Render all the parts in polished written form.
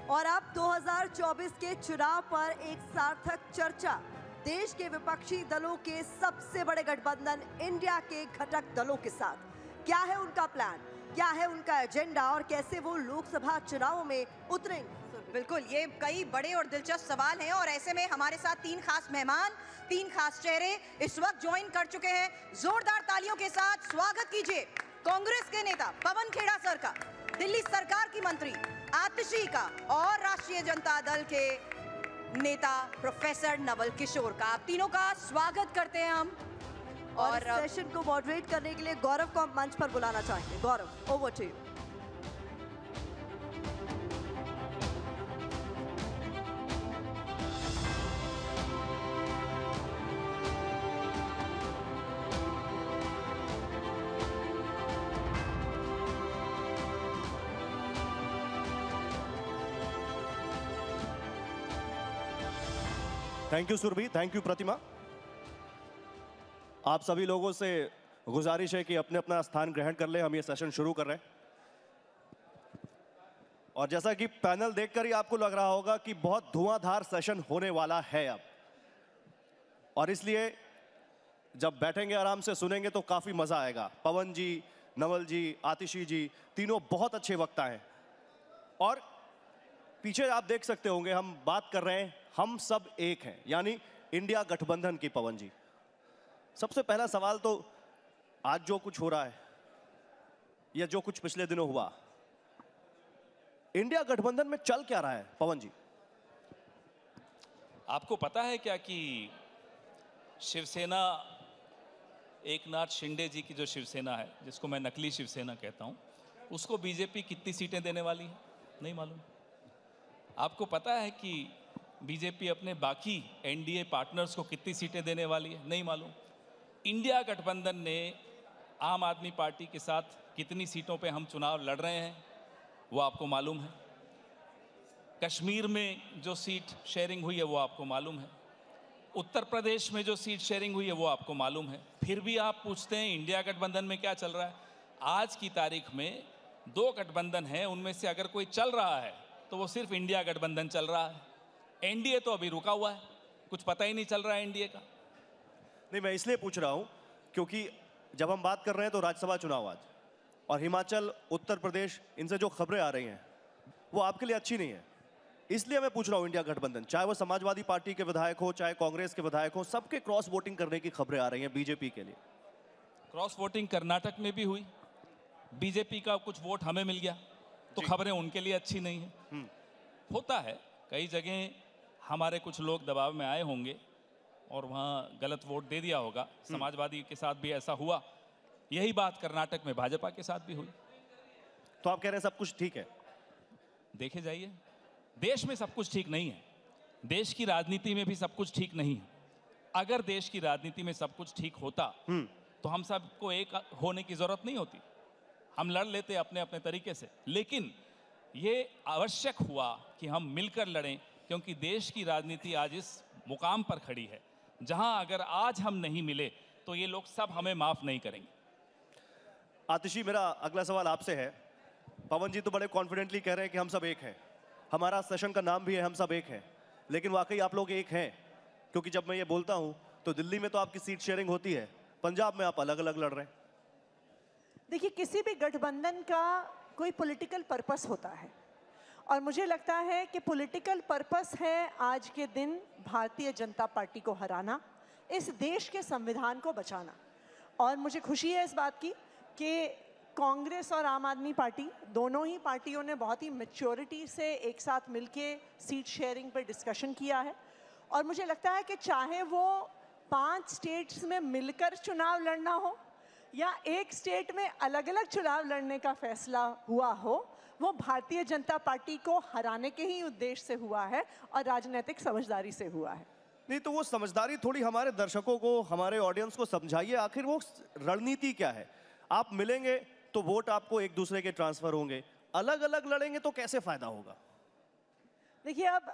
और अब 2024 के चुनाव पर एक सार्थक चर्चा। देश के विपक्षी दलों के सबसे बड़े गठबंधन इंडिया के घटक दलों के साथ क्या है उनका प्लान, क्या है उनका एजेंडा और कैसे वो लोकसभा चुनावों में उतरेंगे? बिल्कुल, ये कई बड़े और दिलचस्प सवाल हैं और ऐसे में हमारे साथ तीन खास मेहमान, तीन खास चेहरे इस वक्त ज्वाइन कर चुके हैं। जोरदार तालियों के साथ स्वागत कीजिए कांग्रेस के नेता पवन खेड़ा सर का, दिल्ली सरकार की मंत्री आतिशी का और राष्ट्रीय जनता दल के नेता प्रोफेसर नवल किशोर का। आप तीनों का स्वागत करते हैं हम। और सेशन को मॉडरेट करने के लिए गौरव को हम मंच पर बुलाना चाहेंगे। Gaurav, over to you. Thank you Surbhi, thank you Pratima. आप सभी लोगों से गुजारिश है कि अपने अपना स्थान ग्रहण कर ले। हम ये सेशन शुरू कर रहे हैं और जैसा कि पैनल देखकर ही आपको लग रहा होगा कि बहुत धुआंधार सेशन होने वाला है अब, और इसलिए जब बैठेंगे आराम से सुनेंगे तो काफी मजा आएगा। पवन जी, नवल जी, आतिशी जी तीनों बहुत अच्छे वक्ता हैं और पीछे आप देख सकते होंगे हम बात कर रहे हैं हम सब एक हैं, यानी इंडिया गठबंधन की। पवन जी, सबसे पहला सवाल तो आज जो कुछ हो रहा है या जो कुछ पिछले दिनों हुआ, इंडिया गठबंधन में चल क्या रहा है? पवन जी, आपको पता है क्या कि शिवसेना, एकनाथ शिंदे जी की जो शिवसेना है, जिसको मैं नकली शिवसेना कहता हूं, उसको बीजेपी कितनी सीटें देने वाली है? नहीं मालूम। आपको पता है कि बीजेपी अपने बाकी एनडीए पार्टनर्स को कितनी सीटें देने वाली है? नहीं मालूम। इंडिया गठबंधन ने आम आदमी पार्टी के साथ कितनी सीटों पे हम चुनाव लड़ रहे हैं वो आपको मालूम है। कश्मीर में जो सीट शेयरिंग हुई है वो आपको मालूम है। उत्तर प्रदेश में जो सीट शेयरिंग हुई है वो आपको मालूम है। फिर भी आप पूछते हैं इंडिया गठबंधन में क्या चल रहा है? आज की तारीख में दो गठबंधन हैं, उनमें से अगर कोई चल रहा है तो वो सिर्फ इंडिया गठबंधन चल रहा है। एनडीए तो अभी रुका हुआ है, कुछ पता ही नहीं चल रहा है एनडीए का। नहीं, मैं इसलिए पूछ रहा हूं क्योंकि जब हम बात कर रहे हैं तो राज्यसभा चुनाव आज, और हिमाचल, उत्तर प्रदेश, इनसे जो खबरें आ रही हैं वो आपके लिए अच्छी नहीं है। इसलिए मैं पूछ रहा हूं इंडिया गठबंधन, चाहे वो समाजवादी पार्टी के विधायक हो, चाहे कांग्रेस के विधायक हो, सबके क्रॉस वोटिंग करने की खबरें आ रही हैं बीजेपी के लिए। क्रॉस वोटिंग कर्नाटक में भी हुई, बीजेपी का कुछ वोट हमें मिल गया, तो खबरें उनके लिए अच्छी नहीं है। होता है, कई जगह हमारे कुछ लोग दबाव में आए होंगे और वहाँ गलत वोट दे दिया होगा। समाजवादी के साथ भी ऐसा हुआ, यही बात कर्नाटक में भाजपा के साथ भी हुई। तो आप कह रहे हैं सब कुछ ठीक है? देखे जाइए, देश में सब कुछ ठीक नहीं है, देश की राजनीति में भी सब कुछ ठीक नहीं है। अगर देश की राजनीति में सब कुछ ठीक होता तो हम सबको एक होने की जरूरत नहीं होती, हम लड़ लेते अपने अपने तरीके से। लेकिन ये आवश्यक हुआ कि हम मिलकर लड़ें, क्योंकि देश की राजनीति आज इस मुकाम पर खड़ी है जहां अगर आज हम नहीं मिले तो ये लोग सब हमें माफ नहीं करेंगे। आतिशी, मेरा अगला सवाल आपसे है। पवन जी तो बड़े कॉन्फिडेंटली कह रहे हैं कि हम सब एक हैं, हमारा सेशन का नाम भी है हम सब एक हैं, लेकिन वाकई आप लोग एक हैं? क्योंकि जब मैं ये बोलता हूं तो दिल्ली में तो आपकी सीट शेयरिंग होती है, पंजाब में आप अलग अलग लड़ रहे हैं। देखिए, किसी भी गठबंधन का कोई पॉलिटिकल पर्पस होता है और मुझे लगता है कि पॉलिटिकल पर्पस है आज के दिन भारतीय जनता पार्टी को हराना, इस देश के संविधान को बचाना। और मुझे खुशी है इस बात की कि कांग्रेस और आम आदमी पार्टी, दोनों ही पार्टियों ने बहुत ही मैच्योरिटी से एक साथ मिलके सीट शेयरिंग पर डिस्कशन किया है। और मुझे लगता है कि चाहे वो 5 स्टेट्स में मिलकर चुनाव लड़ना हो या एक स्टेट में अलग अलग चुनाव लड़ने का फैसला हुआ हो, वो भारतीय जनता पार्टी को हराने के ही उद्देश्य से हुआ है और राजनीतिक समझदारी से हुआ है। नहीं तो वो समझदारी थोड़ी हमारे दर्शकों को, हमारे ऑडियंस को समझाइए, आखिर वो रणनीति क्या है? आप मिलेंगे तो वोट आपको एक दूसरे के ट्रांसफर होंगे, अलग अलग लड़ेंगे तो कैसे फायदा होगा? देखिए, अब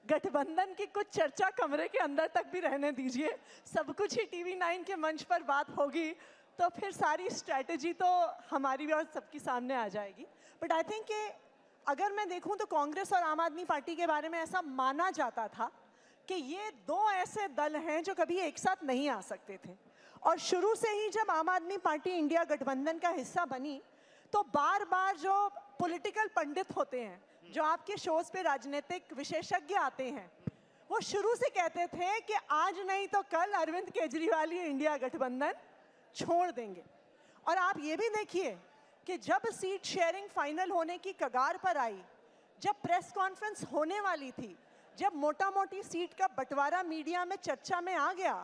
गठबंधन की कुछ चर्चा कमरे के अंदर तक भी रहने दीजिए, सब कुछ ही टीवी 9 के मंच पर बात होगी तो फिर सारी स्ट्रैटेजी तो हमारी भी और सबके सामने आ जाएगी। बट आई थिंक कि अगर मैं देखूं तो कांग्रेस और आम आदमी पार्टी के बारे में ऐसा माना जाता था कि ये दो ऐसे दल हैं जो कभी एक साथ नहीं आ सकते थे। और शुरू से ही जब आम आदमी पार्टी इंडिया गठबंधन का हिस्सा बनी तो बार बार जो पॉलिटिकल पंडित होते हैं, जो आपके शोज पे राजनीतिक विशेषज्ञ आते हैं, वो शुरू से कहते थे कि आज नहीं तो कल अरविंद केजरीवाल ये इंडिया गठबंधन छोड़ देंगे। और आप ये भी देखिए कि जब सीट शेयरिंग फाइनल होने की कगार पर आई, जब प्रेस कॉन्फ्रेंस होने वाली थी, जब मोटा मोटी सीट का बंटवारा मीडिया में चर्चा में आ गया,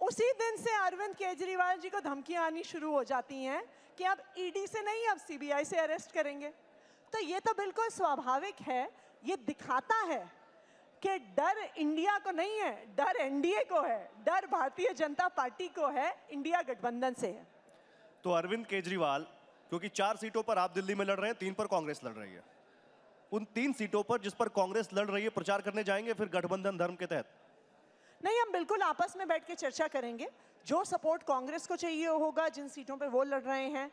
उसी दिन से अरविंद केजरीवाल जी को धमकियां आनी शुरू हो जाती हैं कि अब ईडी से नहीं, अब सीबीआई से अरेस्ट करेंगे। तो ये तो बिल्कुल स्वाभाविक है। ये दिखाता है कि डर इंडिया को नहीं है, डर एनडीए को है, डर भारतीय जनता पार्टी को है, इंडिया गठबंधन से है। तो अरविंद केजरीवाल, क्योंकि 4 सीटों पर आप दिल्ली में लड़ रहे हैं, 3 पर कांग्रेस लड़ रही है, उन 3 सीटों पर जिस पर कांग्रेस लड़ रही है प्रचार करने जाएंगे फिर गठबंधन धर्म के तहत? नहीं, हम बिल्कुल आपस में बैठ के चर्चा करेंगे। जो सपोर्ट कांग्रेस को चाहिए होगा, जिन सीटों पे वो लड़ रहे हैं,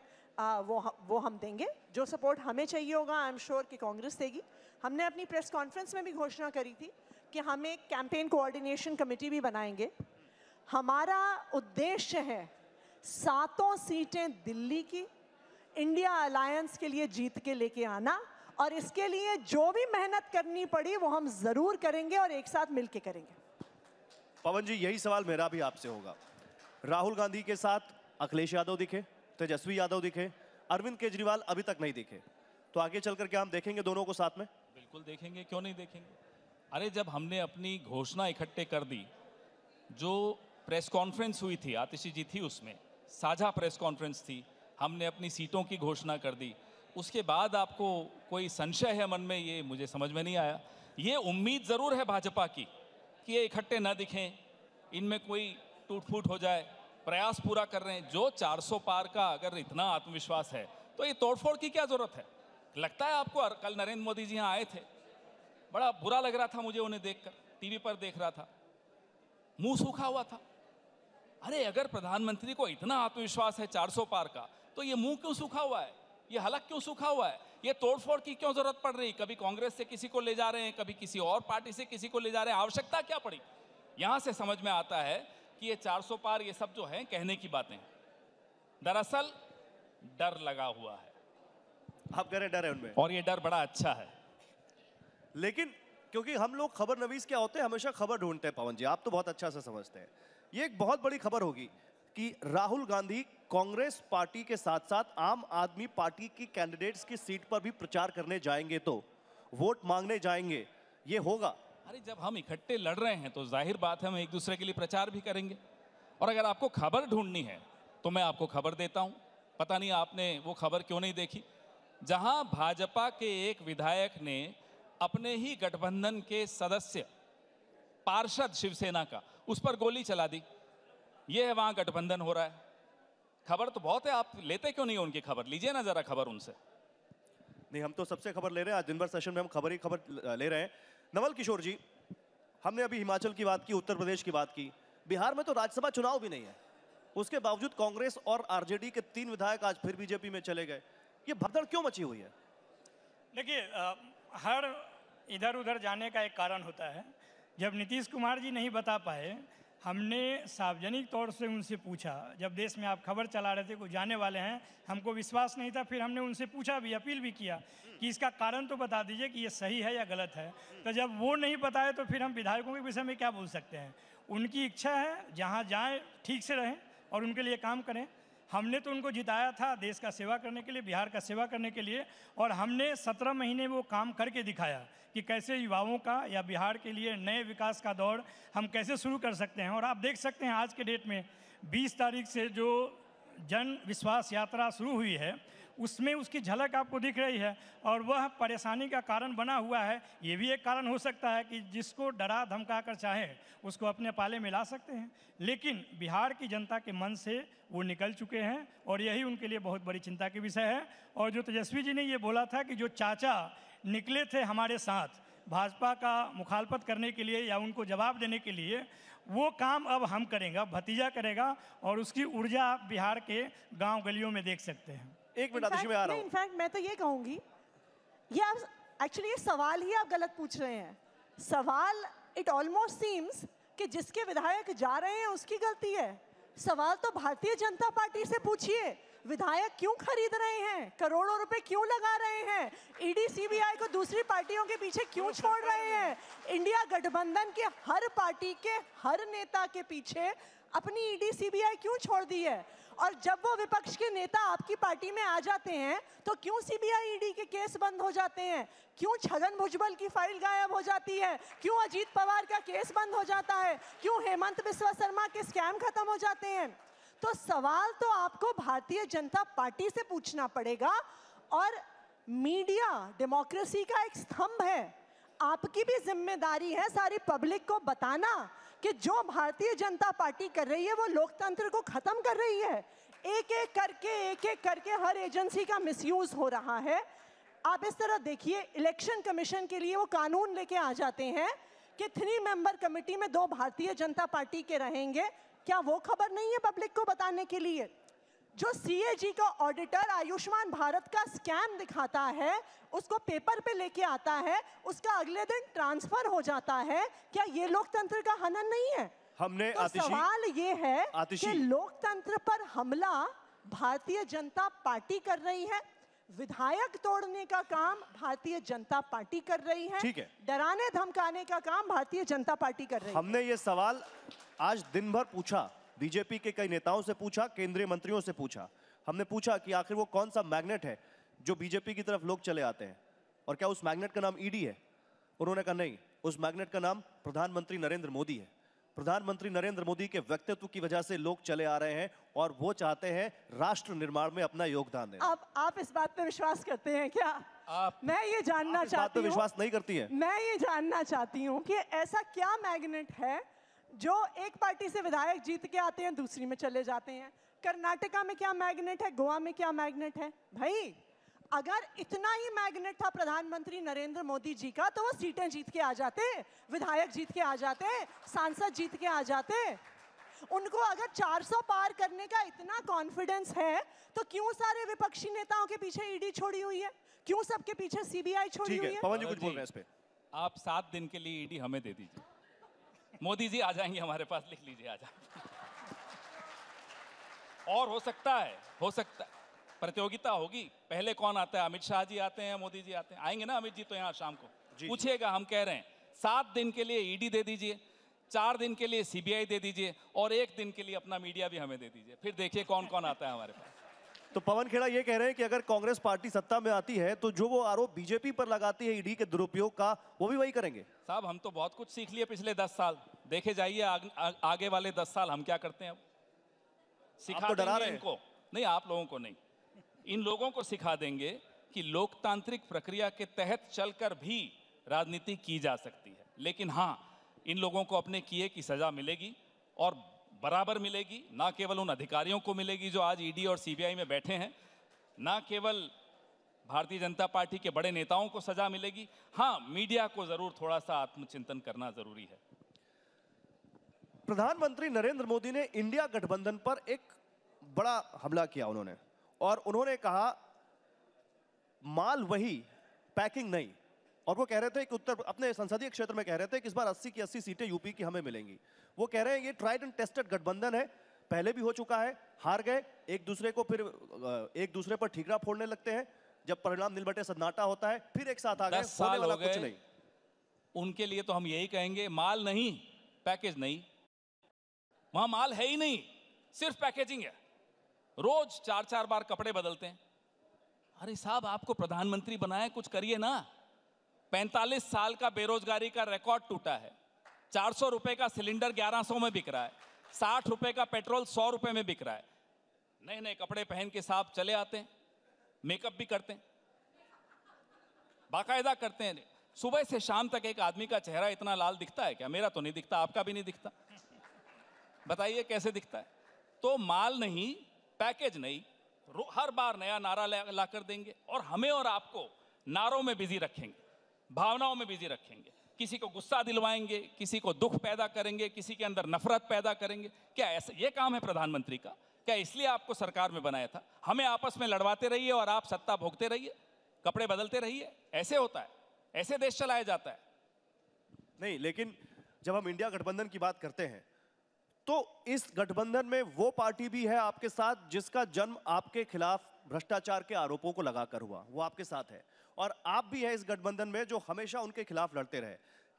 वो हम देंगे। जो सपोर्ट हमें चाहिए होगा, आई एम श्योर कि कांग्रेस देगी। हमने अपनी प्रेस कॉन्फ्रेंस में भी घोषणा करी थी कि हम एक कैंपेन कोऑर्डिनेशन कमेटी भी बनाएंगे। हमारा उद्देश्य है 7 सीटें दिल्ली की इंडिया अलायंस के लिए जीत के लेके आना, और इसके लिए जो भी मेहनत करनी पड़ी वो हम जरूर करेंगे और एक साथ मिलके करेंगे। पवन जी, यही सवाल मेरा भी आपसे होगा। राहुल गांधी के साथ अखिलेश यादव दिखे, तेजस्वी यादव दिखे, अरविंद केजरीवाल अभी तक नहीं दिखे, तो आगे चलकर क्या हम देखेंगे दोनों को साथ में? बिल्कुल देखेंगे, क्यों नहीं देखेंगे। अरे जब हमने अपनी घोषणा इकट्ठे कर दी, जो प्रेस कॉन्फ्रेंस हुई थी, आतिशी जी थी उसमें, साझा प्रेस कॉन्फ्रेंस थी, हमने अपनी सीटों की घोषणा कर दी, उसके बाद आपको कोई संशय है मन में, ये मुझे समझ में नहीं आया। ये उम्मीद ज़रूर है भाजपा की कि ये इकट्ठे न दिखें, इनमें कोई टूट फूट हो जाए, प्रयास पूरा कर रहे हैं। जो 400 पार का अगर इतना आत्मविश्वास है तो ये तोड़फोड़ की क्या ज़रूरत है? लगता है आपको? कल नरेंद्र मोदी जी यहाँ आए थे, बड़ा बुरा लग रहा था मुझे उन्हें देखकर, टीवी पर देख रहा था, मुंह सूखा हुआ था। अरे अगर प्रधानमंत्री को इतना आत्मविश्वास है 400 पार का, तो ये मुंह क्यों सूखा हुआ है? ये हलक क्यों सूखा हुआ है? ये तोड़फोड़ की क्यों जरूरत पड़ रही? कभी कांग्रेस से किसी को ले जा रहे हैं, कभी किसी और पार्टी से किसी को ले जा रहे हैं, आवश्यकता क्या पड़ी? यहां से समझ में आता है कि ये 400 पार ये सब जो है कहने की बातें, दरअसल डर लगा हुआ है। आप कह रहे हैं डर है उनमें, और ये डर बड़ा अच्छा है। लेकिन क्योंकि हम लोग खबर नवीस क्या होते हैं, हमेशा खबर ढूंढते हैं। पवन जी, आप तो बहुत अच्छा से समझते हैं। ये एक बहुत बड़ी खबर होगी कि राहुल गांधी कांग्रेस पार्टी के साथ साथ आम आदमी पार्टी की कैंडिडेट्स की सीट पर भी प्रचार करने जाएंगे, तो वोट मांगने जाएंगे, ये होगा। अरे जब हम इकट्ठे लड़ रहे हैं तो जाहिर बात है हम एक दूसरे के लिए प्रचार भी करेंगे। और अगर आपको खबर ढूंढनी है तो मैं आपको खबर देता हूं। पता नहीं आपने वो खबर क्यों नहीं देखी, जहां भाजपा के एक विधायक ने अपने ही गठबंधन के सदस्य पार्षद शिवसेना का, उस पर गोली चला दी। ये है वहां गठबंधन हो रहा है। खबर तो बहुत है, आप लेते क्यों नहीं उनकी खबर? लीजिए ना जरा खबर उनसे। नहीं, हम तो सबसे खबर ले रहे हैं। आज दिन भर सेशन में हम खबर ही खबर ले रहे हैं। नवल किशोर जी, हमने अभी हिमाचल की बात की, उत्तर प्रदेश की बात की, बिहार में तो राज्यसभा चुनाव भी नहीं है, उसके बावजूद कांग्रेस और आरजेडी के 3 विधायक आज फिर बीजेपी में चले गए। ये भगदड़ क्यों मची हुई है? देखिए, हर इधर उधर जाने का एक कारण होता है। जब नीतीश कुमार जी नहीं बता पाए, हमने सार्वजनिक तौर से उनसे पूछा, जब देश में आप खबर चला रहे थे कुछ जाने वाले हैं, हमको विश्वास नहीं था, फिर हमने उनसे पूछा भी, अपील भी किया कि इसका कारण तो बता दीजिए कि ये सही है या गलत है। तो जब वो नहीं बताए तो फिर हम विधायकों के विषय में क्या बोल सकते हैं? उनकी इच्छा है, जहाँ जाएँ ठीक से रहें और उनके लिए काम करें। हमने तो उनको जिताया था देश का सेवा करने के लिए, बिहार का सेवा करने के लिए, और हमने 17 महीने वो काम करके दिखाया कि कैसे युवाओं का या बिहार के लिए नए विकास का दौर हम कैसे शुरू कर सकते हैं। और आप देख सकते हैं आज के डेट में 20 तारीख से जो जन विश्वास यात्रा शुरू हुई है, उसमें उसकी झलक आपको दिख रही है, और वह परेशानी का कारण बना हुआ है। ये भी एक कारण हो सकता है कि जिसको डरा धमका कर चाहे उसको अपने पाले में ला सकते हैं, लेकिन बिहार की जनता के मन से वो निकल चुके हैं और यही उनके लिए बहुत बड़ी चिंता की विषय है। और जो तेजस्वी जी ने ये बोला था कि जो चाचा निकले थे हमारे साथ भाजपा का मुखालफत करने के लिए या उनको जवाब देने के लिए, वो काम अब हम करेंगे, भतीजा करेगा, और उसकी ऊर्जा आप बिहार के गांव गलियों में देख सकते हैं। एक मिनट आतिशी में आ रहा हूं। इनफैक्ट मैं तो ये कहूंगी ये आप एक्चुअली ये सवाल ही आप गलत पूछ रहे हैं। सवाल इट ऑलमोस्ट सीम्स कि जिसके विधायक जा रहे हैं उसकी गलती है। सवाल तो भारतीय जनता पार्टी से पूछिए, विधायक क्यों खरीद रहे हैं, करोड़ों रुपए क्यों लगा रहे हैं, ईडी सीबीआई को दूसरी पार्टियों के पीछे क्यों छोड़ रहे हैं। इंडिया गठबंधन के हर पार्टी के हर नेता के पीछे अपनी ईडी सीबीआई क्यों छोड़ दी है, और जब वो विपक्ष के नेता आपकी पार्टी में आ जाते हैं तो क्यों सीबीआई ईडी के केस बंद हो जाते हैं, क्यों छगन भुजबल की फाइल गायब हो जाती है, क्यों अजीत पवार का केस बंद हो जाता है, क्यों हेमंत बिस्वा शर्मा के स्कैम खत्म हो जाते हैं। तो सवाल तो आपको भारतीय जनता पार्टी से पूछना पड़ेगा। और मीडिया डेमोक्रेसी का एक स्तंभ है, आपकी भी जिम्मेदारी है सारी पब्लिक को बताना कि जो भारतीय जनता पार्टी कर रही है वो लोकतंत्र को खत्म कर रही है। एक एक करके हर एजेंसी का मिसयूज हो रहा है। आप इस तरह देखिए, इलेक्शन कमीशन के लिए वो कानून लेके आ जाते हैं कि 3 मेंबर कमेटी में 2 भारतीय जनता पार्टी के रहेंगे। क्या वो खबर नहीं है पब्लिक को बताने के लिए? जो सीएजी का ऑडिटर आयुष्मान भारत का स्कैम दिखाता है, उसको पेपर पे लेके आता है, उसका अगले दिन ट्रांसफर हो जाता है, क्या ये लोकतंत्र का हनन नहीं है? हमने तो सवाल ये है कि लोकतंत्र पर हमला भारतीय जनता पार्टी कर रही है, विधायक तोड़ने का काम भारतीय जनता पार्टी कर रही है, ठीक है, डराने धमकाने का काम भारतीय जनता पार्टी कर रही है। हमने ये सवाल आज दिन भर पूछा, बीजेपी के कई नेताओं से पूछा, केंद्रीय मंत्रियों से पूछा। हमने पूछा कि आखिर वो कौन सा मैग्नेट है जो बीजेपी की तरफ लोग चले आते हैं, और क्या उस मैग्नेट का नाम ईडी है? उन्होंने कहा नहीं, उस मैग्नेट का नाम प्रधानमंत्री नरेंद्र मोदी है। प्रधानमंत्री नरेंद्र मोदी के व्यक्तित्व की वजह से लोग चले आ रहे हैं और वो चाहते हैं राष्ट्र निर्माण में अपना योगदान दें। आप इस बात पे विश्वास करते हैं क्या? मैं ये जानना चाहती हूँ। विश्वास नहीं करती है? मैं ये जानना चाहती हूँ कि ऐसा क्या मैग्नेट है जो एक पार्टी से विधायक जीत के आते हैं दूसरी में चले जाते हैं। कर्नाटका में क्या मैग्नेट है, गोवा में क्या मैग्नेट है? भाई अगर इतना ही मैग्नेट था प्रधानमंत्री नरेंद्र मोदी जी का तो वो सीटें जीत के आ जाते, विधायक जीत के आ जाते, सांसद जीत के आ जाते। उनको अगर 400 पार करने का इतना कॉन्फिडेंस है तो क्यों सारे विपक्षी नेताओं के पीछे ईडी छोड़ी हुई है, क्यों सबके पीछे सीबीआई छोड़ी हुई है? पवन जी कुछ बोल रहे हैं इस पे। आप 7 दिन के लिए ईडी हमें दे दीजिए, मोदी जी आ जाएंगे हमारे पास, लिख लीजिए आ जाए। और हो सकता है प्रतियोगिता होगी, पहले कौन आता है, अमित शाह जी आते हैं, मोदी जी आते हैं, आएंगे ना अमित जी तो यहाँ शाम को पूछिएगा। हम कह रहे हैं 7 दिन के लिए ईडी दे दीजिए, 4 दिन के लिए सीबीआई दे दीजिए, और 1 दिन के लिए अपना मीडिया भी हमें दे दीजिए, फिर देखिए कौन कौन आता है हमारे पास। तो पवन खेड़ा ये कह रहे हैं कि अगर कांग्रेस पार्टी सत्ता में आती है तो जो वो आरोप बीजेपी पर लगाती है ईडी के दुरुपयोग का, वो भी वही करेंगे। साहब हम तो बहुत कुछ सीख लिए पिछले 10 साल, देखे जाइए आगे वाले 10 साल हम क्या करते हैं। अब सिखा तो डरा देंगे इनको, नहीं आप लोगों को नहीं, इन लोगों को सिखा देंगे कि लोकतांत्रिक प्रक्रिया के तहत चलकर भी राजनीति की जा सकती है। लेकिन हाँ, इन लोगों को अपने किए की सजा मिलेगी और बराबर मिलेगी, ना केवल उन अधिकारियों को मिलेगी जो आज ईडी और सीबीआई में बैठे हैं, ना केवल भारतीय जनता पार्टी के बड़े नेताओं को सजा मिलेगी। हाँ, मीडिया को जरूर थोड़ा सा आत्मचिंतन करना जरूरी है। प्रधानमंत्री नरेंद्र मोदी ने इंडिया गठबंधन पर एक बड़ा हमला किया उन्होंने, और उन्होंने कहा माल वही, पैकिंग नहीं। और वो कह रहे थे कि अपने संसदीय क्षेत्र में कह रहे थे कि इस बार 80 की 80 सीटें यूपी की हमें मिलेंगी। वो कह रहे हैं ये ट्राइड एंड टेस्टेड गठबंधन है, पहले भी हो चुका है, हार गए, एक दूसरे पर ठीकरा फोड़ने लगते हैं, जब परिणाम निलबटे सन्नाटा होता है फिर एक साथ आ गए, होने वाला कुछ नहीं। उनके लिए तो हम यही कहेंगे, माल नहीं, पैकेज नहीं, वहां माल है ही नहीं, सिर्फ पैकेजिंग है। रोज 4-4 बार कपड़े बदलते हैं। अरे साहब आपको प्रधानमंत्री बनाए, कुछ करिए ना। 45 साल का बेरोजगारी का रिकॉर्ड टूटा है, 400 रुपए का सिलेंडर 1100 में बिक रहा है, 60 रुपए का पेट्रोल 100 रुपए में बिक रहा है। नए नए कपड़े पहन के साहब चले आते हैं, मेकअप भी करते हैं, बाकायदा करते हैं। सुबह से शाम तक एक आदमी का चेहरा इतना लाल दिखता है क्या? मेरा तो नहीं दिखता, आपका भी नहीं दिखता, बताइए कैसे दिखता है? तो माल नहीं, पैकेज नहीं, हर बार नया नारा ला कर देंगे और हमें और आपको नारों में बिजी रखेंगे, भावनाओं में बिजी रखेंगे। किसी को गुस्सा दिलवाएंगे, किसी को दुख पैदा करेंगे, किसी के अंदर नफरत पैदा करेंगे। क्या ऐसा ये काम है प्रधानमंत्री का? क्या इसलिए आपको सरकार में बनाया था? हमें आपस में लड़वाते रहिए और आप सत्ता भोगते रहिए। कपड़े बदलते रहिए, ऐसे होता है, ऐसे देश चलाया जाता है। नहीं, लेकिन जब हम इंडिया गठबंधन की बात करते हैं तो इस गठबंधन में वो पार्टी भी है आपके साथ जिसका जन्म आपके खिलाफ भ्रष्टाचार के आरोपों को लगाकर हुआ, वो आपके साथ है, और आप भी हैं इस गठबंधन में जो हमेशा उनके खिलाफ लड़ते रहे।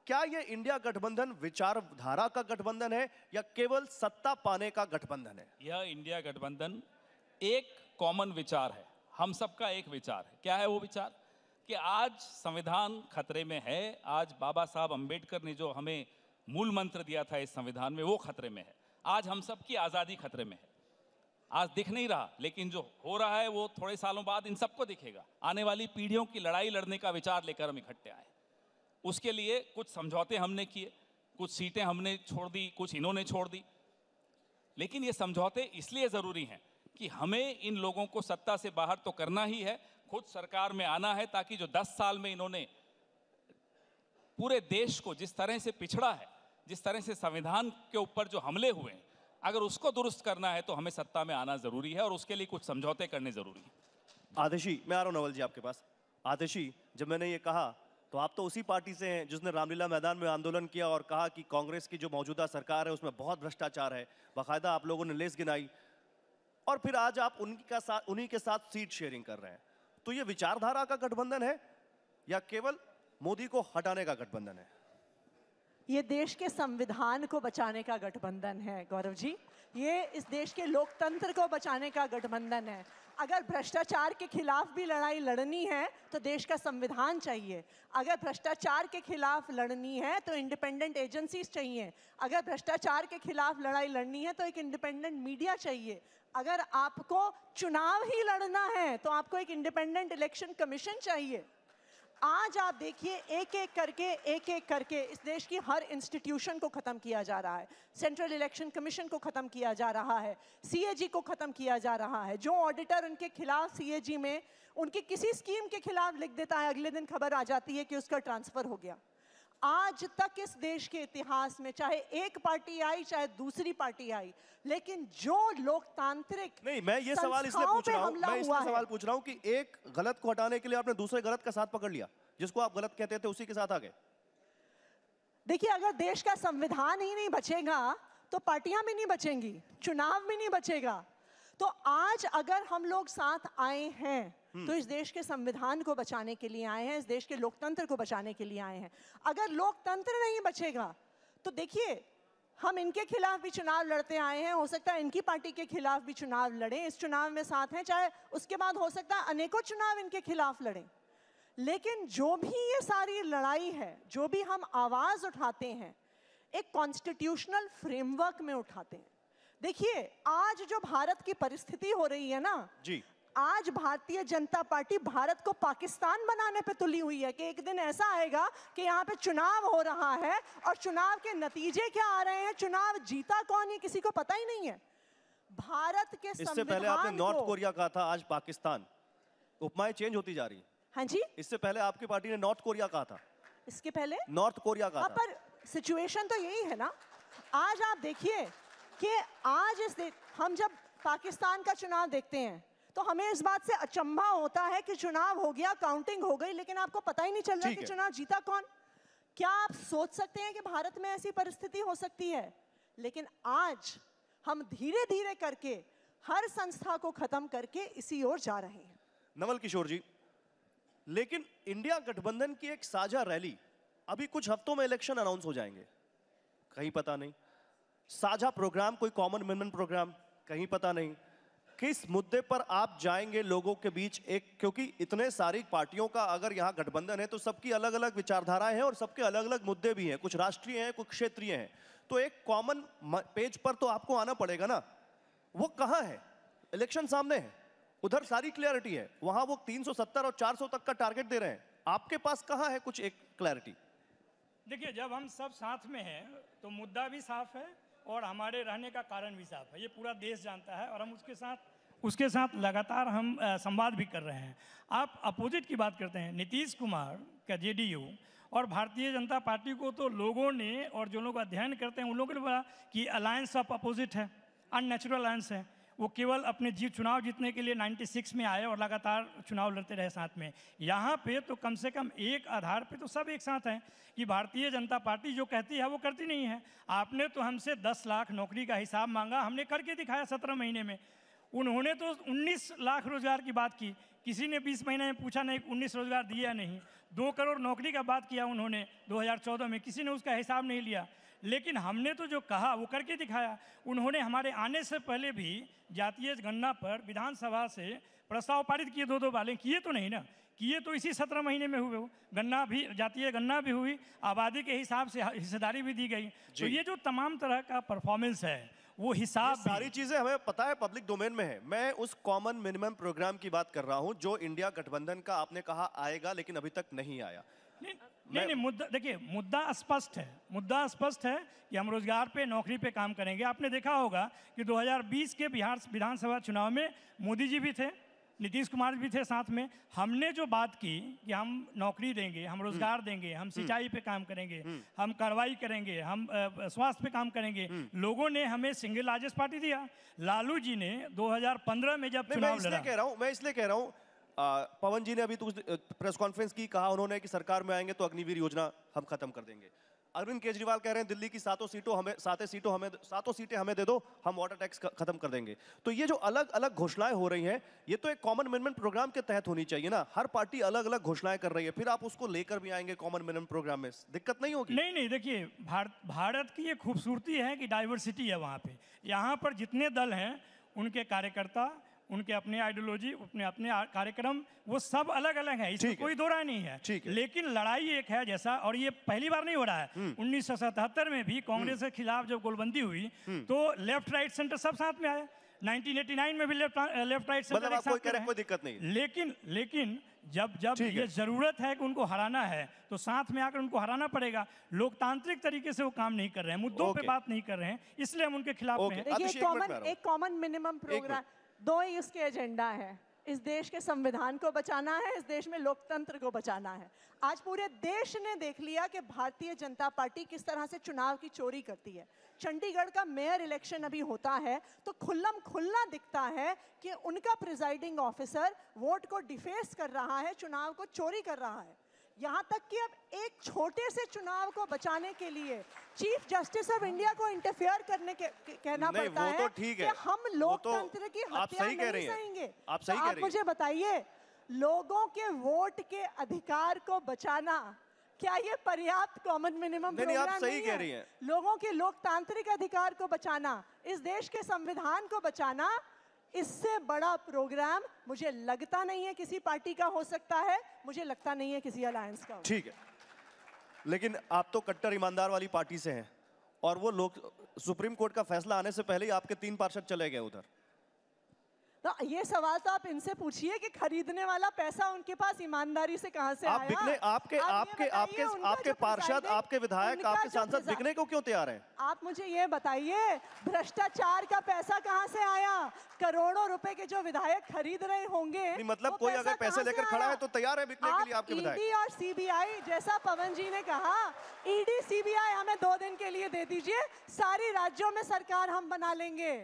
क्या ये इंडिया गठबंधन विचारधारा का गठबंधन है या केवल सत्ता पाने का गठबंधन है? यह इंडिया गठबंधन एक कॉमन विचार है, हम सबका एक विचार है। क्या है वो विचार? कि आज संविधान खतरे में है, आज बाबा साहब अंबेडकर ने जो हमें मूल मंत्र दिया था इस संविधान में वो खतरे में है। आज हम सबकी आज़ादी खतरे में है। आज दिख नहीं रहा, लेकिन जो हो रहा है वो थोड़े सालों बाद इन सबको दिखेगा। आने वाली पीढ़ियों की लड़ाई लड़ने का विचार लेकर हम इकट्ठे आए। उसके लिए कुछ समझौते हमने किए, कुछ सीटें हमने छोड़ दी, कुछ इन्होंने छोड़ दी, लेकिन ये समझौते इसलिए ज़रूरी हैं कि हमें इन लोगों को सत्ता से बाहर तो करना ही है, खुद सरकार में आना है, ताकि जो 10 साल में इन्होंने पूरे देश को जिस तरह से पिछड़ा है, जिस तरह से संविधान के ऊपर जो हमले हुए हैं, अगर उसको दुरुस्त करना है तो हमें सत्ता में आना जरूरी है और उसके लिए कुछ समझौते करने जरूरी है। आतिशी, मैं आ रहा हूं नवल जी आपके पास। आतिशी, जब मैंने ये कहा तो आप तो उसी पार्टी से हैं जिसने रामलीला मैदान में आंदोलन किया और कहा कि कांग्रेस की जो मौजूदा सरकार है उसमें बहुत भ्रष्टाचार है, बाकायदा आप लोगों ने लिस्ट गिनाई, और फिर आज आप उन्हीं के साथ सीट शेयरिंग कर रहे हैं। तो ये विचारधारा का गठबंधन है या केवल मोदी को हटाने का गठबंधन है? ये देश के संविधान को बचाने का गठबंधन है गौरव जी। ये इस देश के लोकतंत्र को बचाने का गठबंधन है। अगर भ्रष्टाचार के खिलाफ भी लड़ाई लड़नी है तो देश का संविधान चाहिए। अगर भ्रष्टाचार के खिलाफ लड़नी है तो इंडिपेंडेंट एजेंसीज चाहिए। अगर भ्रष्टाचार के खिलाफ लड़ाई लड़नी है तो एक इंडिपेंडेंट मीडिया चाहिए। अगर आपको चुनाव ही लड़ना है तो आपको एक इंडिपेंडेंट इलेक्शन कमीशन चाहिए। आज आप देखिए एक एक करके इस देश की हर इंस्टीट्यूशन को खत्म किया जा रहा है। सेंट्रल इलेक्शन कमीशन को खत्म किया जा रहा है, सीएजी को खत्म किया जा रहा है। जो ऑडिटर उनके खिलाफ सीएजी में उनकी किसी स्कीम के खिलाफ लिख देता है, अगले दिन खबर आ जाती है कि उसका ट्रांसफर हो गया। आज तक इस देश के इतिहास में चाहे एक पार्टी आई चाहे दूसरी पार्टी आई, लेकिन जो लोकतांत्रिक नहीं, मैं ये सवाल इसलिए पूछ रहा हूं कि एक गलत को हटाने के लिए आपने दूसरे गलत का साथ पकड़ लिया, जिसको आप गलत कहते थे उसी के साथ आ गए। देखिए, अगर देश का संविधान ही नहीं बचेगा तो पार्टियां भी नहीं बचेंगी, चुनाव भी नहीं बचेगा। तो आज अगर हम लोग साथ आए हैं तो इस देश के संविधान को बचाने के लिए आए हैं, इस देश के लोकतंत्र को बचाने के लिए आए हैं। अगर लोकतंत्र नहीं बचेगा तो देखिए, हम इनके खिलाफ भी चुनाव लड़ते आए हैं, हो सकता है इनकी पार्टी के खिलाफ भी चुनाव लड़ें, इस चुनाव में साथ हैं, चाहे उसके बाद हो सकता है अनेकों चुनाव इनके खिलाफ लड़ें। लेकिन जो भी ये सारी लड़ाई है, जो भी हम आवाज उठाते हैं, एक कॉन्स्टिट्यूशनल फ्रेमवर्क में उठाते हैं। देखिए, आज जो भारत की परिस्थिति हो रही है ना जी, आज भारतीय जनता पार्टी भारत को पाकिस्तान बनाने पे तुली हुई है कि एक दिन ऐसा आएगा कि यहाँ पे चुनाव हो रहा है और चुनाव के नतीजे क्या आ रहे हैं, चुनाव जीता कौन, ये किसी को पता ही नहीं है। भारत के इससे पहले आपने नॉर्थ कोरिया कहा था, आज पाकिस्तान, उपमाएं चेंज होती जा रही। हाँ जी, इससे पहले आपकी पार्टी ने नॉर्थ कोरिया कहा था, इसके पहले नॉर्थ कोरिया कहा था। पर सिचुएशन तो यही है ना। आज आप देखिए कि आज हम जब पाकिस्तान का चुनाव देखते हैं तो हमें इस बात से अचंभा होता है कि चुनाव हो गया, काउंटिंग हो गई, लेकिन आपको पता ही नहीं चल रहा कि चुनाव जीता कौन। क्या आप सोच सकते हैं कि भारत में ऐसी परिस्थिति हो सकती है? लेकिन आज हम धीरे धीरे करके हर संस्था को खत्म करके इसी ओर जा रहे हैं। नवल किशोर जी, लेकिन इंडिया गठबंधन की एक साझा रैली, अभी कुछ हफ्तों में इलेक्शन अनाउंस हो जाएंगे, कहीं पता नहीं। साझा प्रोग्राम, कोई कॉमन मैन प्रोग्राम, कहीं पता नहीं। किस मुद्दे पर आप जाएंगे लोगों के बीच? एक, क्योंकि इतने सारी पार्टियों का अगर यहाँ गठबंधन है तो सबकी अलग अलग विचारधाराएं हैं और सबके अलग अलग मुद्दे भी हैं, कुछ राष्ट्रीय हैं, कुछ क्षेत्रीय हैं। तो एक कॉमन पेज पर तो आपको आना पड़ेगा ना। वो कहाँ है? इलेक्शन सामने है, उधर सारी क्लैरिटी है, वहां वो 370 और 400 तक का टारगेट दे रहे हैं। आपके पास कहाँ है कुछ एक क्लैरिटी? देखिए, जब हम सब साथ में हैं तो मुद्दा भी साफ है और हमारे रहने का कारण भी साफ है, ये पूरा देश जानता है और हम उसके साथ लगातार हम संवाद भी कर रहे हैं। आप अपोजिट की बात करते हैं, नीतीश कुमार का जेडीयू और भारतीय जनता पार्टी को तो लोगों ने, और जो लोग अध्ययन करते हैं उन लोगों ने बोला कि अलायंस ऑफ अपोजिट है, अननेचुरल अलायंस है। वो केवल अपने चुनाव जीतने के लिए 96 में आए और लगातार चुनाव लड़ते रहे साथ में। यहाँ पे तो कम से कम एक आधार पे तो सब एक साथ हैं कि भारतीय जनता पार्टी जो कहती है वो करती नहीं है। आपने तो हमसे 10 लाख नौकरी का हिसाब मांगा, हमने करके दिखाया 17 महीने में। उन्होंने तो 19 लाख रोजगार की बात की, किसी ने 20 महीने में पूछा नहीं 19 रोजगार दिया नहीं। 2 करोड़ नौकरी का बात किया उन्होंने 2014 में, किसी ने उसका हिसाब नहीं लिया। लेकिन हमने तो जो कहा वो करके दिखाया। उन्होंने हमारे आने से पहले भी जातीय गणना पर विधानसभा से प्रस्ताव पारित किए, 2 वाले किए तो नहीं ना, किए तो इसी 17 महीने में हुए। वो गणना भी, जातीय गणना भी हुई, आबादी के हिसाब से हिस्सेदारी भी दी गई। तो ये जो तमाम तरह का परफॉर्मेंस है वो हिसाब, सारी चीजें हमें पता है, पब्लिक डोमेन में है। मैं उस कॉमन मिनिमम प्रोग्राम की बात कर रहा हूं जो इंडिया गठबंधन का आपने कहा आएगा, लेकिन अभी तक नहीं आया। नहीं, मुद्दा देखिए, मुद्दा स्पष्ट है। मुद्दा स्पष्ट है कि हम रोजगार पे, नौकरी पे काम करेंगे। आपने देखा होगा कि 2020 के बिहार विधानसभा चुनाव में मोदी जी भी थे, नीतीश कुमार भी थे साथ में। हमने जो बात की कि हम नौकरी देंगे, हम रोजगार देंगे, हम सिंचाई पे काम करेंगे, हम कार्रवाई करेंगे, हम स्वास्थ्य पे काम करेंगे, लोगों ने हमें सिंगल लार्जेस्ट पार्टी दिया। लालू जी ने 2015 में जब चुनाव लड़ा, मैं इसलिए कह रहा हूं, पवन जी ने अभी तो प्रेस कॉन्फ्रेंस की, कहा उन्होंने कि सरकार में आएंगे तो अग्निवीर योजना हम खत्म कर देंगे। अरविंद केजरीवाल कह रहे हैं दिल्ली की 7 सीटें हमें दे दो, हम वाटर टैक्स खत्म कर देंगे। तो ये जो अलग अलग घोषणाएं हो रही हैं, ये तो एक कॉमन मिनिमम प्रोग्राम के तहत होनी चाहिए ना। हर पार्टी अलग अलग घोषणाएं कर रही है, फिर आप उसको लेकर भी आएंगे कॉमन मिनिमम प्रोग्राम में, दिक्कत नहीं होगी? नहीं, देखिए, भारत की ये खूबसूरती है कि डाइवर्सिटी है वहाँ पे। यहाँ पर जितने दल हैं उनके कार्यकर्ता, उनके अपने आइडियोलॉजी, अपने कार्यक्रम, वो सब अलग अलग है, इसमें कोई दो राय नहीं है। लेकिन लड़ाई एक है जैसा, और ये पहली बार नहीं हो रहा है। 1977 में भी कांग्रेस के खिलाफ जब गोलबंदी हुई तो लेफ्ट राइट सेंटर सब साथ में आया। 1989 में भी लेफ्ट राइट सेंटर एक साथ में, कोई दिक्कत नहीं। लेकिन जब ये जरूरत है कि उनको हराना है तो साथ में आकर उनको हराना पड़ेगा। लोकतांत्रिक तरीके से वो काम नहीं कर रहे हैं, मुद्दों पे बात नहीं कर रहे हैं, इसलिए हम उनके खिलाफ हैं। देखिए, एक कॉमन मिनिमम प्रोग्राम, 2 ही उसके एजेंडा है। इस देश के संविधान को बचाना है, इस देश में लोकतंत्र को बचाना है। आज पूरे देश ने देख लिया कि भारतीय जनता पार्टी किस तरह से चुनाव की चोरी करती है। चंडीगढ़ का मेयर इलेक्शन अभी होता है तो खुल्लम खुल्ला दिखता है कि उनका प्रिजाइडिंग ऑफिसर वोट को डिफेस कर रहा है, चुनाव को चोरी कर रहा है। यहाँ तक कि अब एक छोटे से चुनाव को बचाने के लिए चीफ जस्टिस ऑफ इंडिया को इंटरफेयर करने के कहना पड़ता है तो ठीक है, कि हम लोकतंत्र की हत्या नहीं सहेंगे। आप मुझे बताइए, लोगों के वोट के अधिकार को बचाना क्या ये पर्याप्त कॉमन मिनिमम प्रोग्राम नहीं है? लोगों के लोकतांत्रिक अधिकार को बचाना, इस देश के संविधान को बचाना, इससे बड़ा प्रोग्राम मुझे लगता नहीं है किसी पार्टी का हो सकता है, मुझे लगता नहीं है किसी अलायंस का। ठीक है, लेकिन आप तो कट्टर ईमानदार वाली पार्टी से हैं और वो लोग सुप्रीम कोर्ट का फैसला आने से पहले ही आपके 3 पार्षद चले गए उधर। तो ये सवाल तो आप इनसे पूछिए कि खरीदने वाला पैसा उनके पास ईमानदारी से कहां से आया? आपके पार्षद, आपके विधायक, आपके सांसद बिकने को क्यों तैयार हैं? आप मुझे ये बताइए, भ्रष्टाचार का पैसा कहां से आया? करोड़ों रुपए के जो विधायक खरीद रहे होंगे, मतलब कोई अगर पैसे लेकर खड़ा है तो तैयार है बिकने के लिए आपके विधायक। ईडी और सीबीआई, जैसा पवन जी ने कहा, ईडी सीबीआई हमें 2 दिन के लिए दे दीजिए, सारी राज्यों में सरकार हम बना लेंगे।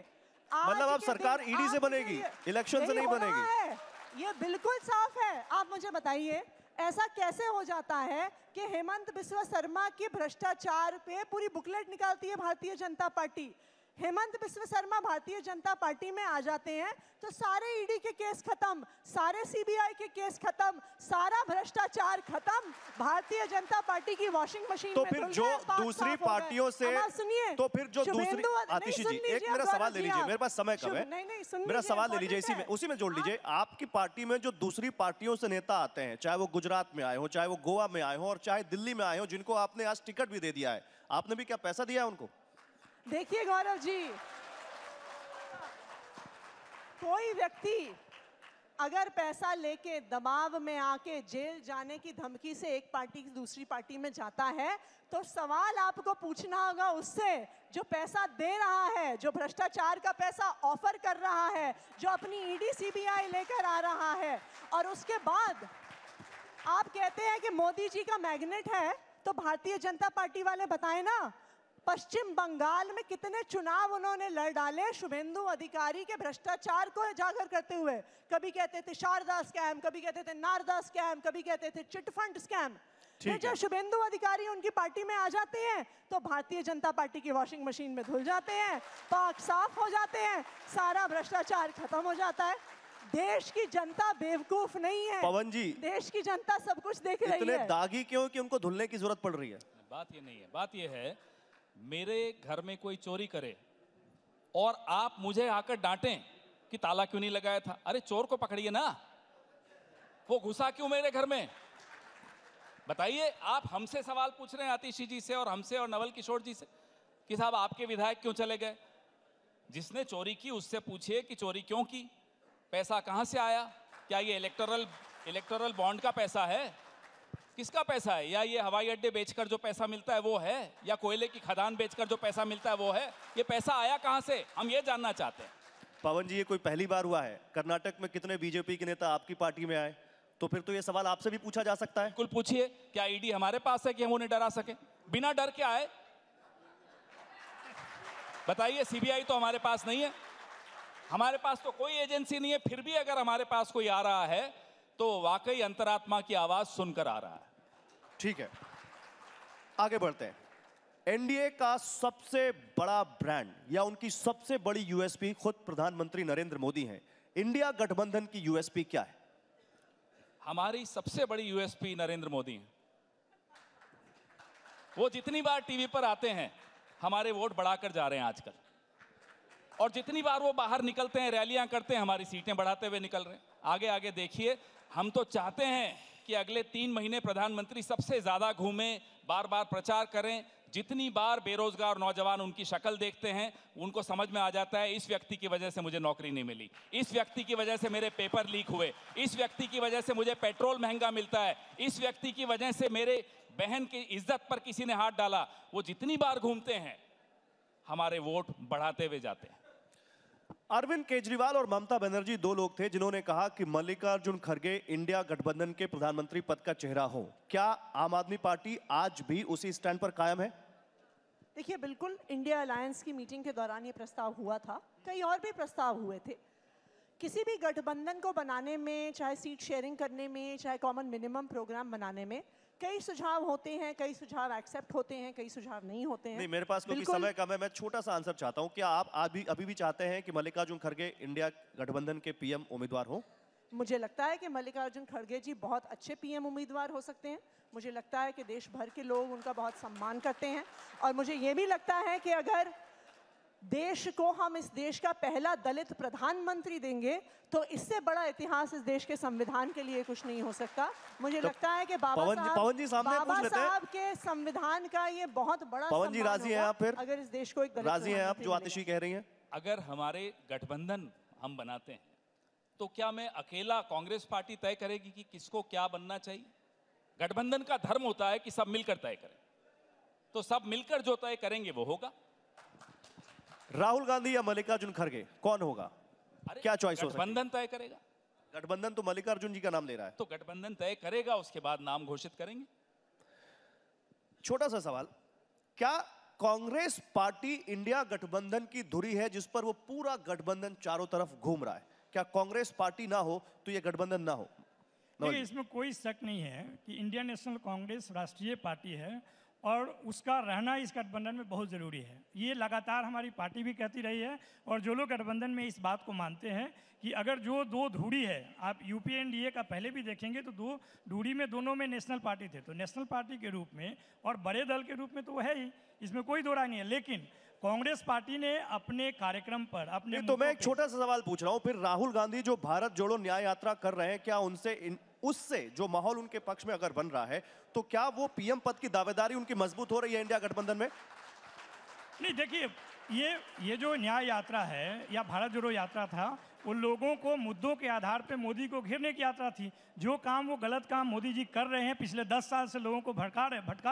मतलब अब सरकार ईडी से बनेगी, इलेक्शन से नहीं बनेगी। ये बिल्कुल साफ है। आप मुझे बताइए, ऐसा कैसे हो जाता है कि हेमंत बिस्वा शर्मा की भ्रष्टाचार पे पूरी बुकलेट निकालती है भारतीय जनता पार्टी। हेमंत बिस्वा शर्मा भारतीय जनता पार्टी में आ जाते हैं तो सारे ईडी के केस खत्म, सारे सीबीआई के केस खत्म, सारा भ्रष्टाचार खत्म, भारतीय जनता पार्टी की वॉशिंग मशीन तो फिर जो दूसरी पार्टियों से, तो फिर जो दूसरी, आतिशी जी एक मेरा सवाल ले लीजिए, मेरे पास समय कम है, मेरा सवाल ले लीजिए, उसी में जोड़ लीजिए। आपकी पार्टी में जो दूसरी पार्टियों से नेता आते हैं, चाहे वो गुजरात में आए हो, चाहे वो गोवा में आए हो और चाहे दिल्ली में आए हो, जिनको आपने आज टिकट भी दे दिया है, आपने भी क्या पैसा दिया है उनको? देखिए गौरव जी, कोई व्यक्ति अगर पैसा लेके दबाव में आके जेल जाने की धमकी से एक पार्टी से दूसरी पार्टी में जाता है तो सवाल आपको पूछना होगा उससे जो पैसा दे रहा है, जो भ्रष्टाचार का पैसा ऑफर कर रहा है, जो अपनी ईडी सीबीआई लेकर आ रहा है। और उसके बाद आप कहते हैं कि मोदी जी का मैग्नेट है, तो भारतीय जनता पार्टी वाले बताएं ना, पश्चिम बंगाल में कितने चुनाव उन्होंने लड़ डाले शुभेंदु अधिकारी के भ्रष्टाचार को उजागर करते हुए। कभी कहते थे शारदा स्कैम, कभी कहते थे नारदा स्कैम, कभी कहते थे चिट फंड स्कैम। फिर जब शुभेंदु अधिकारी उनकी पार्टी में आ जाते हैं तो भारतीय जनता पार्टी की वॉशिंग मशीन में धुल जाते हैं, पाक साफ हो जाते हैं, सारा भ्रष्टाचार खत्म हो जाता है। देश की जनता बेवकूफ नहीं है पवन जी, देश की जनता सब कुछ देख रही इतने है। दागी क्यों कि उनको धुलने की जरूरत पड़ रही है? बात ये नहीं है, बात ये है मेरे घर में कोई चोरी करे और आप मुझे आकर डांटें कि ताला क्यों नहीं लगाया था। अरे चोर को पकड़िए ना, वो घुसा क्यों मेरे घर में? बताइए। आप हमसे सवाल पूछ रहे हैं आतिशी जी से और हमसे और नवल किशोर जी से कि साहब आपके विधायक क्यों चले गए। जिसने चोरी की उससे पूछिए कि चोरी क्यों की, पैसा कहां से आया, क्या ये इलेक्टोरल बॉन्ड का पैसा है, किसका पैसा है, या ये हवाई अड्डे बेचकर जो पैसा मिलता है वो है, या कोयले की खदान बेचकर जो पैसा मिलता है वो है, ये पैसा आया कहां से, हम ये जानना चाहते हैं। पवन जी, ये कोई पहली बार हुआ है? कर्नाटक में कितने बीजेपी के नेता आपकी पार्टी में आए, तो फिर तो ये सवाल आपसे भी पूछा जा सकता है। बिल्कुल पूछिए, क्या ईडी हमारे पास है कि हम उन्हें डरा सके? बिना डर के आए, बताइए। सीबीआई तो हमारे पास नहीं है, हमारे पास तो कोई एजेंसी नहीं है, फिर भी अगर हमारे पास कोई आ रहा है तो वाकई अंतरात्मा की आवाज सुनकर आ रहा है। ठीक है, आगे बढ़ते हैं। एनडीए का सबसे बड़ा ब्रांड या उनकी सबसे बड़ी यूएसपी खुद प्रधानमंत्री नरेंद्र मोदी हैं। इंडिया गठबंधन की यूएसपी क्या है? हमारी सबसे बड़ी यूएसपी नरेंद्र मोदी हैं। वो जितनी बार टीवी पर आते हैं हमारे वोट बढ़ाकर जा रहे हैं आजकल, और जितनी बार वो बाहर निकलते हैं रैलियां करते हैं हमारी सीटें बढ़ाते हुए निकल रहे हैं। आगे आगे देखिए, हम तो चाहते हैं कि अगले 3 महीने प्रधानमंत्री सबसे ज्यादा घूमें, बार बार प्रचार करें। जितनी बार बेरोजगार नौजवान उनकी शक्ल देखते हैं उनको समझ में आ जाता है इस व्यक्ति की वजह से मुझे नौकरी नहीं मिली, इस व्यक्ति की वजह से मेरे पेपर लीक हुए, इस व्यक्ति की वजह से मुझे पेट्रोल महंगा मिलता है, इस व्यक्ति की वजह से मेरे बहन की इज्जत पर किसी ने हाथ डाला। वो जितनी बार घूमते हैं हमारे वोट बढ़ाते हुए जाते हैं। अरविंद केजरीवाल और ममता बनर्जी 2 लोग थे जिन्होंने कहा कि मल्लिकार्जुन खड़गे इंडिया गठबंधन के प्रधानमंत्री पद का चेहरा हो। क्या आम आदमी पार्टी आज भी उसी स्टैंड पर कायम है? देखिए, बिल्कुल इंडिया अलायंस की मीटिंग के दौरान ये प्रस्ताव हुआ था, कई और भी प्रस्ताव हुए थे। किसी भी गठबंधन को बनाने में, चाहे सीट शेयरिंग करने में, चाहे कॉमन मिनिमम प्रोग्राम बनाने में, कई सुझाव होते हैं, कई सुझाव एक्सेप्ट होते हैं, कई सुझाव नहीं होते हैं। नहीं, मेरे पास क्योंकि समय कम है, मैं छोटा सा आंसर चाहता हूं। क्या आप अभी भी चाहते हैं कि मल्लिकार्जुन खड़गे इंडिया गठबंधन के पीएम उम्मीदवार हो? मुझे लगता है कि मल्लिकार्जुन खड़गे जी बहुत अच्छे पीएम उम्मीदवार हो सकते हैं। मुझे लगता है कि देश भर के लोग उनका बहुत सम्मान करते हैं, और मुझे ये भी लगता है कि अगर देश को हम इस देश का पहला दलित प्रधानमंत्री देंगे तो इससे बड़ा इतिहास इस देश के संविधान के लिए कुछ नहीं हो सकता। मुझे लगता है कि बाबा साहब के संविधान का ये बहुत बड़ा पवन जी राजी हैं आप? फिर अगर इस देश को एक दलित राजी हैं आप जो आतिशी कह रही हैं? अगर हमारे गठबंधन हम बनाते हैं तो क्या मैं अकेला, कांग्रेस पार्टी तय करेगी कि किसको क्या बनना चाहिए? गठबंधन का धर्म होता है कि सब मिलकर तय करें, तो सब मिलकर जो तय करेंगे वो होगा। राहुल गांधी या मल्लिकार्जुन खड़गे, कौन होगा? क्या चॉइस हो सकती है? गठबंधन तय करेगा। गठबंधन तो मल्लिकार्जुन जी का नाम ले रहा है, तो गठबंधन तय करेगा, उसके बाद नाम घोषित करेंगे। छोटा सा सवाल, क्या कांग्रेस पार्टी इंडिया गठबंधन की धुरी है जिस पर वो पूरा गठबंधन चारों तरफ घूम रहा है? क्या कांग्रेस पार्टी ना हो तो ये गठबंधन ना हो? देखिए, इसमें कोई शक नहीं है कि इंडियन नेशनल कांग्रेस राष्ट्रीय पार्टी है और उसका रहना इस गठबंधन में बहुत ज़रूरी है। ये लगातार हमारी पार्टी भी कहती रही है, और जो लोग गठबंधन में इस बात को मानते हैं कि अगर जो 2 धुरी है, आप यूपीए एनडीए का पहले भी देखेंगे तो 2 धुरी में दोनों में नेशनल पार्टी थे, तो नेशनल पार्टी के रूप में और बड़े दल के रूप में तो वो है ही, इसमें कोई दो राय नहीं है। लेकिन कांग्रेस पार्टी ने अपने कार्यक्रम पर अपने तो मैं एक छोटा सा सवाल पूछ रहा हूं, फिर राहुल गांधी जो भारत जोड़ो न्याय यात्रा कर रहे हैं, क्या उससे जो माहौल उनके पक्ष में अगर बन रहा है तो क्या वो पीएम पद की दावेदारी उनकी मजबूत हो रही है इंडिया गठबंधन में? नहीं, देखिए, ये जो न्याय यात्रा है या भारत जोड़ो यात्रा था, उन लोगों को मुद्दों के आधार पे मोदी को घेरने की यात्रा थी। जो काम वो गलत काम मोदी जी कर रहे हैं, पिछले 10 साल से लोगों को भटका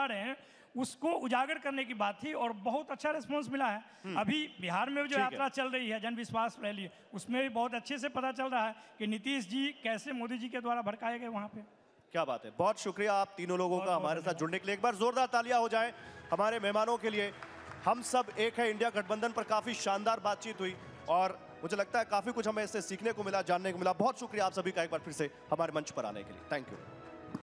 रहे हैं, उसको उजागर करने की बात थी, और बहुत अच्छा रिस्पॉन्स मिला है। अभी बिहार में जो यात्रा चल रही है, जन विश्वास रैली, उसमें भी बहुत अच्छे से पता चल रहा है कि नीतीश जी कैसे मोदी जी के द्वारा भड़काए गए वहां पे। क्या बात है, बहुत शुक्रिया आप तीनों लोगों का हमारे साथ जुड़ने के लिए। एक बार जोरदार तालियां हो जाए हमारे मेहमानों के लिए। हम सब एक है इंडिया गठबंधन पर काफी शानदार बातचीत हुई और मुझे लगता है काफी कुछ हमें इससे सीखने को मिला, जानने को मिला। बहुत शुक्रिया आप सभी का एक बार फिर से हमारे मंच पर आने के लिए। Thank you.